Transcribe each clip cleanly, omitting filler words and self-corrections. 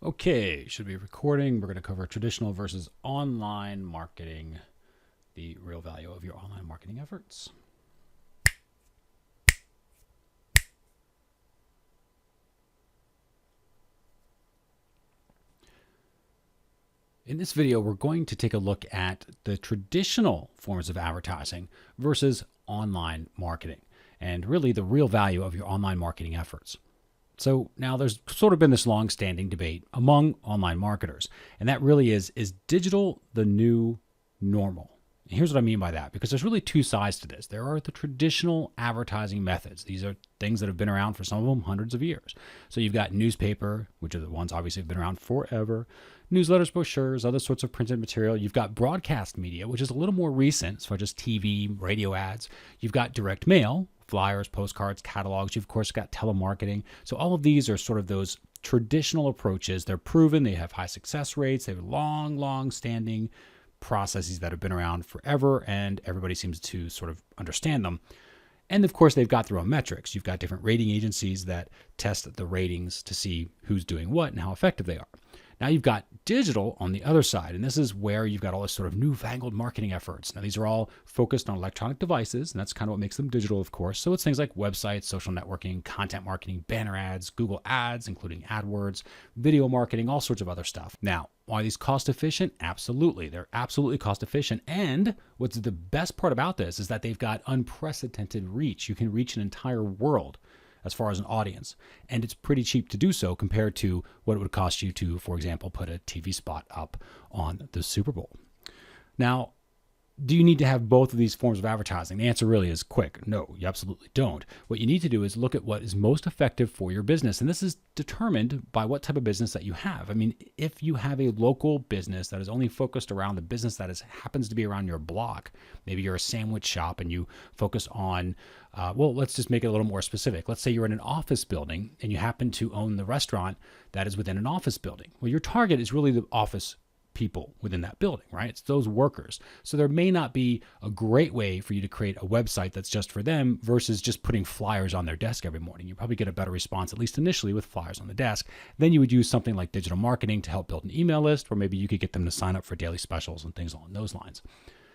Okay, should be recording. We're going to cover traditional versus online marketing, the real value of your online marketing efforts. In this video, we're going to take a look at the traditional forms of advertising versus online marketing, and really the real value of your online marketing efforts. So now there's sort of been this long-standing debate among online marketers, and that really is digital the new normal? And here's what I mean by that, because there's really two sides to this. There are the traditional advertising methods. These are things that have been around for some of them hundreds of years. So you've got newspaper, which are the ones obviously have been around forever, newsletters, brochures, other sorts of printed material. You've got broadcast media, which is a little more recent, such as TV, radio ads. You've got direct mail, flyers, postcards, catalogs. You've, of course, got telemarketing. So all of these are sort of those traditional approaches. They're proven. They have high success rates. They have long-standing processes that have been around forever, and everybody seems to sort of understand them. And of course, they've got their own metrics. You've got different rating agencies that test the ratings to see who's doing what and how effective they are. Now you've got digital on the other side, and this is where you've got all this sort of newfangled marketing efforts. Now these are all focused on electronic devices, and that's kind of what makes them digital, of course. So it's things like websites, social networking, content marketing, banner ads, Google Ads, including AdWords, video marketing, all sorts of other stuff. Now, are these cost efficient? Absolutely. They're absolutely cost efficient. And what's the best part about this is that they've got unprecedented reach. You can reach an entire world as far as an audience. And it's pretty cheap to do so compared to what it would cost you to, for example, put a TV spot up on the Super Bowl. Now, do you need to have both of these forms of advertising? The answer really is quick. No, you absolutely don't. What you need to do is look at what is most effective for your business. And this is determined by what type of business that you have. I mean, if you have a local business that is only focused around the business that happens to be around your block, maybe you're a sandwich shop and you focus on, let's just make it a little more specific. Let's say you're in an office building and you happen to own the restaurant that is within an office building. Well, your target is really the office people within that building, right? It's those workers. So there may not be a great way for you to create a website that's just for them versus just putting flyers on their desk every morning. You probably get a better response, at least initially, with flyers on the desk. Then you would use something like digital marketing to help build an email list, or maybe you could get them to sign up for daily specials and things along those lines.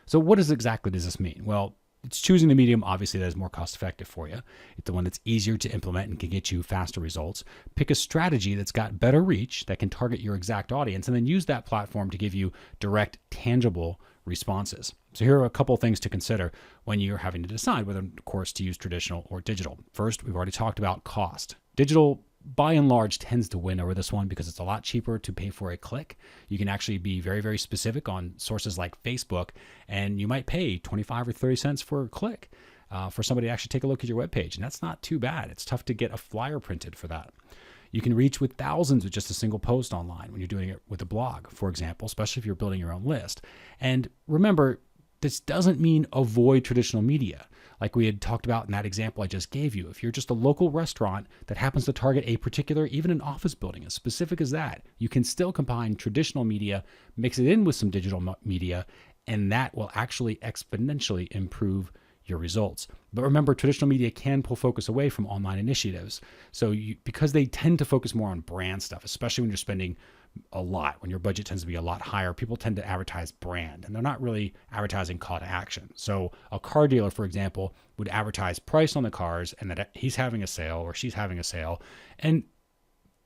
So what exactly does this mean? Well, it's choosing the medium, obviously, that is more cost effective for you. It's the one that's easier to implement and can get you faster results. Pick a strategy that's got better reach, that can target your exact audience, and then use that platform to give you direct, tangible responses. So here are a couple of things to consider when you're having to decide whether, of course, to use traditional or digital. First, we've already talked about cost. Digital, by and large, tends to win over this one because it's a lot cheaper to pay for a click. You can actually be very, very specific on sources like Facebook, and you might pay 25 or 30 cents for a click for somebody to actually take a look at your webpage. And that's not too bad. It's tough to get a flyer printed for that. You can reach with thousands with just a single post online when you're doing it with a blog, for example, especially if you're building your own list. And remember, this doesn't mean avoid traditional media. Like we had talked about in that example I just gave you. If you're just a local restaurant that happens to target a particular, even an office building, as specific as that, you can still combine traditional media, mix it in with some digital media, and that will actually exponentially improve your results. But remember, traditional media can pull focus away from online initiatives. So because they tend to focus more on brand stuff, especially when you're spending a lot, when your budget tends to be a lot higher, people tend to advertise brand, and they're not really advertising call to action. So a car dealer, for example, would advertise price on the cars and that he's having a sale or she's having a sale. And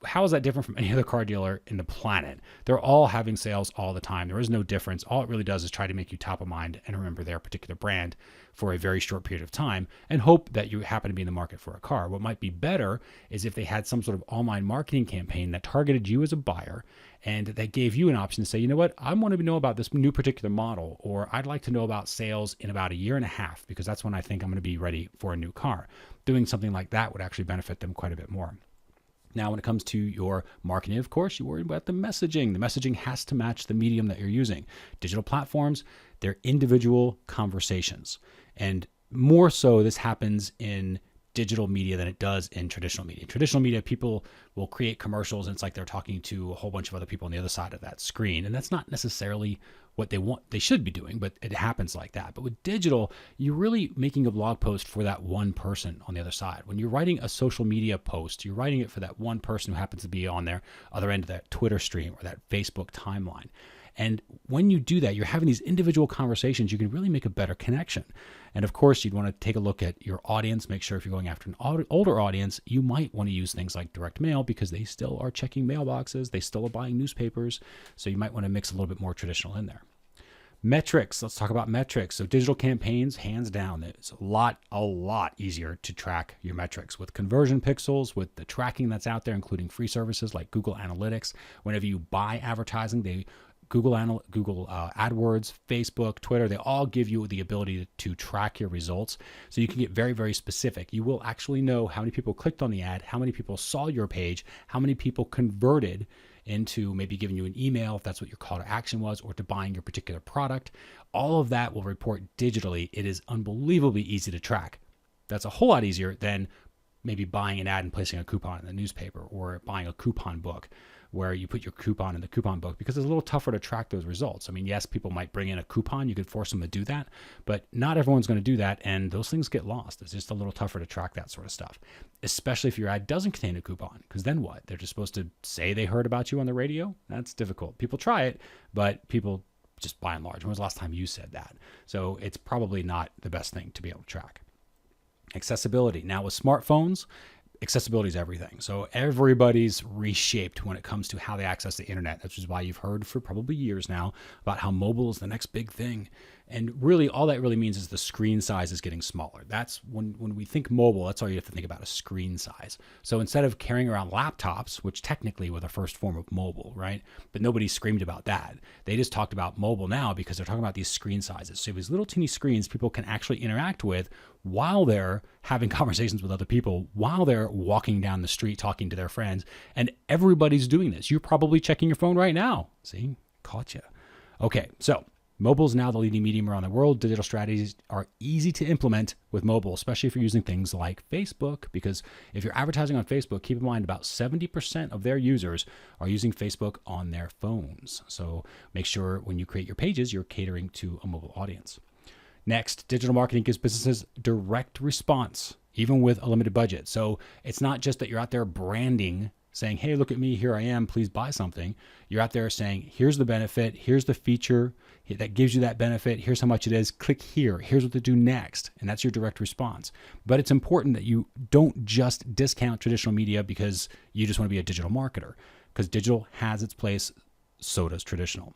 how is that different from any other car dealer in the planet? They're all having sales all the time. There is no difference. All it really does is try to make you top of mind and remember their particular brand for a very short period of time and hope that you happen to be in the market for a car. What might be better is if they had some sort of online marketing campaign that targeted you as a buyer and that gave you an option to say, you know what, I want to know about this new particular model, or I'd like to know about sales in about a year and a half because that's when I think I'm going to be ready for a new car. Doing something like that would actually benefit them quite a bit more. Now, when it comes to your marketing, of course, you worry about the messaging. The messaging has to match the medium that you're using. Digital platforms, they're individual conversations. And more so, this happens in digital media than it does in traditional media. Traditional media, people will create commercials and it's like they're talking to a whole bunch of other people on the other side of that screen. And that's not necessarily what they should be doing, but it happens like that. But with digital, you're really making a blog post for that one person on the other side. When you're writing a social media post, you're writing it for that one person who happens to be on their other end of that Twitter stream or that Facebook timeline. And when you do that, you're having these individual conversations, you can really make a better connection. And of course, you'd want to take a look at your audience, make sure if you're going after an older audience, you might want to use things like direct mail because they still are checking mailboxes, they still are buying newspapers. So you might want to mix a little bit more traditional in there. Metrics, let's talk about metrics. So digital campaigns, hands down, it's a lot easier to track your metrics with conversion pixels, with the tracking that's out there, including free services like Google Analytics. Whenever you buy advertising, Google AdWords, Facebook, Twitter, they all give you the ability to track your results. So you can get very, very specific. You will actually know how many people clicked on the ad, how many people saw your page, how many people converted into maybe giving you an email if that's what your call to action was, or to buying your particular product. All of that will report digitally. It is unbelievably easy to track. That's a whole lot easier than maybe buying an ad and placing a coupon in the newspaper, or buying a coupon book where you put your coupon in the coupon book, because it's a little tougher to track those results. I mean, yes, people might bring in a coupon. You could force them to do that, but not everyone's going to do that. And those things get lost. It's just a little tougher to track that sort of stuff, especially if your ad doesn't contain a coupon, because then what? They're just supposed to say they heard about you on the radio. That's difficult. People try it, but people just by and large, when was the last time you said that? So it's probably not the best thing to be able to track. Accessibility. Now with smartphones, accessibility is everything. So everybody's reshaped when it comes to how they access the internet. That's just why you've heard for probably years now about how mobile is the next big thing. And really, all that really means is the screen size is getting smaller. That's when we think mobile, that's all you have to think about, is screen size. So instead of carrying around laptops, which technically were the first form of mobile, right? But nobody screamed about that. They just talked about mobile now because they're talking about these screen sizes. So these little teeny screens people can actually interact with while they're having conversations with other people, while they're walking down the street talking to their friends. And everybody's doing this. You're probably checking your phone right now. See, caught you. Okay, so mobile is now the leading medium around the world. Digital strategies are easy to implement with mobile, especially if you're using things like Facebook, because if you're advertising on Facebook, keep in mind about 70% of their users are using Facebook on their phones. So make sure when you create your pages, you're catering to a mobile audience. Next, digital marketing gives businesses direct response, even with a limited budget. So it's not just that you're out there branding, saying, hey, look at me, here I am, please buy something. You're out there saying, here's the benefit, here's the feature that gives you that benefit, here's how much it is, click here, here's what to do next. And that's your direct response. But it's important that you don't just discount traditional media because you just want to be a digital marketer, because digital has its place, so does traditional.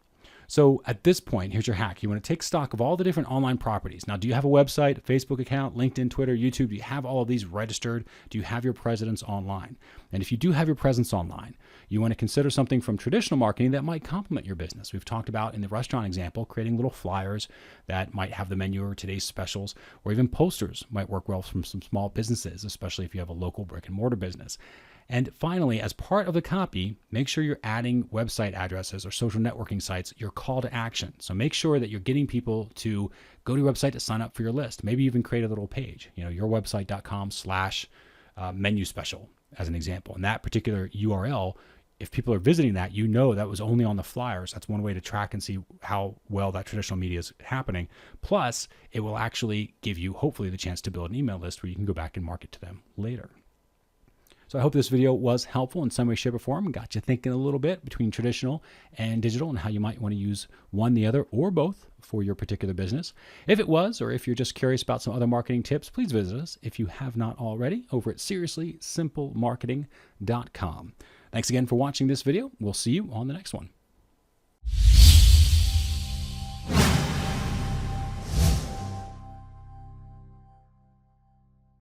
So at this point, here's your hack. You want to take stock of all the different online properties. Now, do you have a website, a Facebook account, LinkedIn, Twitter, YouTube? Do you have all of these registered? Do you have your presence online? And if you do have your presence online, you want to consider something from traditional marketing that might complement your business. We've talked about in the restaurant example, creating little flyers that might have the menu or today's specials, or even posters might work well from some small businesses, especially if you have a local brick and mortar business. And finally, as part of the copy, make sure you're adding website addresses or social networking sites, your call to action. So make sure that you're getting people to go to your website to sign up for your list. Maybe even create a little page, yourwebsite.com/menu special as an example. And that particular URL, if people are visiting that, that was only on the flyers. That's one way to track and see how well that traditional media is happening. Plus, it will actually give you, hopefully, the chance to build an email list where you can go back and market to them later. So I hope this video was helpful in some way, shape, or form. Got you thinking a little bit between traditional and digital and how you might want to use one, the other, or both for your particular business. If it was, or if you're just curious about some other marketing tips, please visit us, if you have not already, over at SeriouslySimpleMarketing.com. Thanks again for watching this video. We'll see you on the next one.